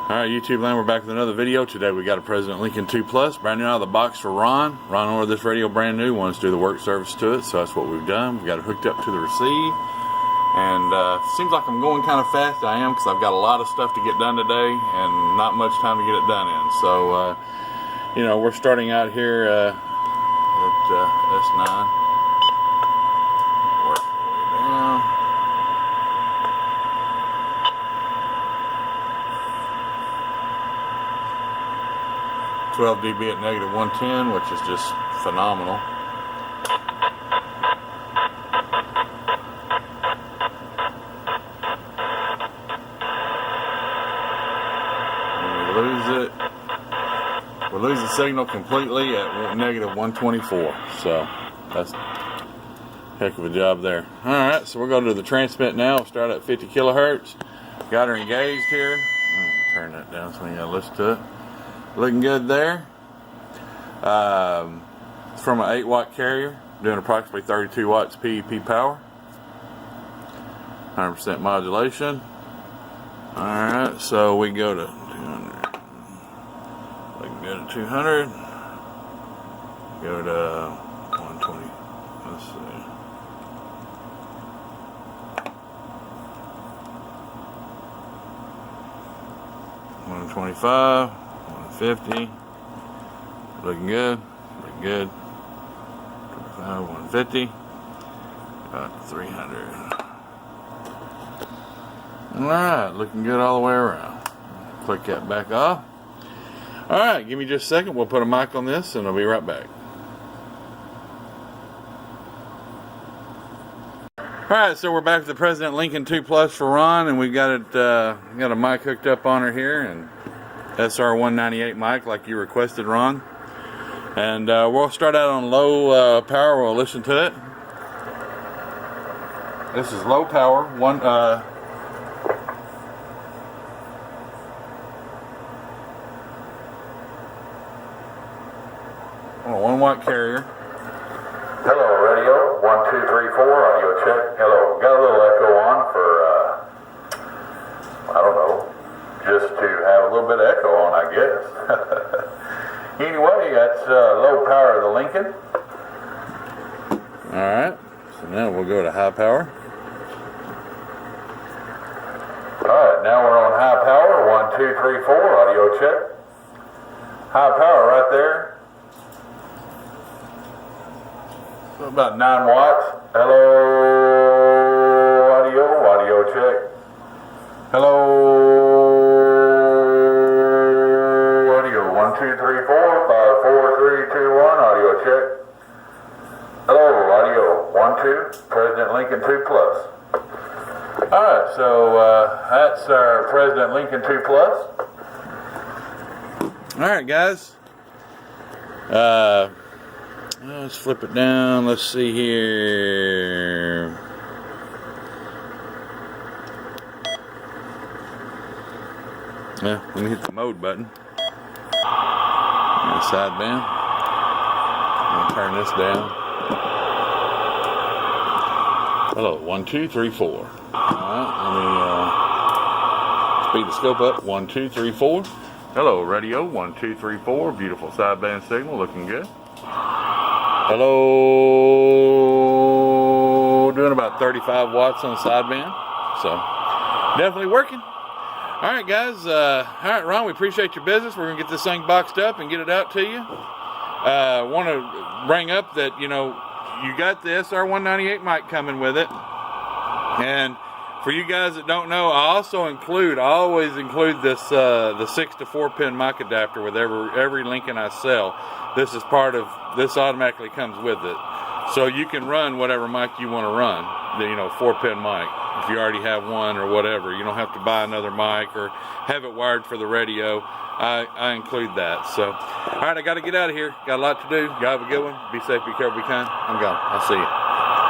Alright, YouTube land, we're back with another video. Today we got a President Lincoln 2 Plus, brand new out of the box for Ron. Ron ordered this radio brand new, wants to do the work service to it, so that's what we've done. We got it hooked up to the receive, and seems like I'm going kind of fast. I am, because I've got a lot of stuff to get done today, and not much time to get it done in. So, you know, we're starting out here at S9. Work our way down. 12 dB at negative 110, which is just phenomenal. We lose the signal completely at negative 124. So that's a heck of a job there. Alright, so we're going to do the transmit now. We'll start at 50 kilohertz. Got her engaged here. Turn that down so we got to listen to it. Looking good there. It's from an 8-watt carrier, doing approximately 32 watts PEP power. 100% modulation. Alright, so we go to 200. We can go to 200. Go to 120. Let's see. $125. 150, looking good, pretty good. 25, 150, about 300. Alright, looking good all the way around. Click that back off. Alright, give me just a second, we'll put a mic on this and I'll be right back. Alright, so we're back with the President Lincoln 2 Plus for Ron, and we've got it, got a mic hooked up on her here, and SR198 mic like you requested, Ron. And we'll start out on low power. We'll listen to it. This is low power. One 1-watt carrier. Hello, radio. 1, 2, 3, 4. Audio check. Hello. Got a little echo on for I don't know, just to have a little bit of echo on, I guess. Anyway, that's low power of the Lincoln. Alright, so now we'll go to high power. Alright, now we're on high power. 1, 2, 3, 4. Audio check. High power right there. So about 9 watts. Hello, audio check. Hello. 1, 2, 3, 4, 5, 4, 3, 2, 1, audio check. Hello, audio, 1, 2, President Lincoln 2 Plus. Alright, so that's our President Lincoln 2 Plus. Alright, guys. Let's flip it down. Let's see here. Yeah, we can hit the mode button. Sideband. I'm gonna turn this down. Hello, 1, 2, 3, 4. Alright, let me speed the scope up. 1, 2, 3, 4. Hello, radio. 1, 2, 3, 4. Beautiful sideband signal, looking good. Hello. Doing about 35 watts on sideband. So, definitely working. Alright, guys, alright, Ron, we appreciate your business. We're going to get this thing boxed up and get it out to you. Want to bring up that, you know, you got the SR198 mic coming with it. And for you guys that don't know, I always include this, the 6 to 4 pin mic adapter with every Lincoln I sell. This is this automatically comes with it. So you can run whatever mic you want to run, you know, 4-pin mic. If you already have one or whatever, you don't have to buy another mic or have it wired for the radio. I include that. So, all right, I got to get out of here. Got a lot to do. Y'all have a good one. Be safe, be careful, be kind. I'm gone. I'll see you.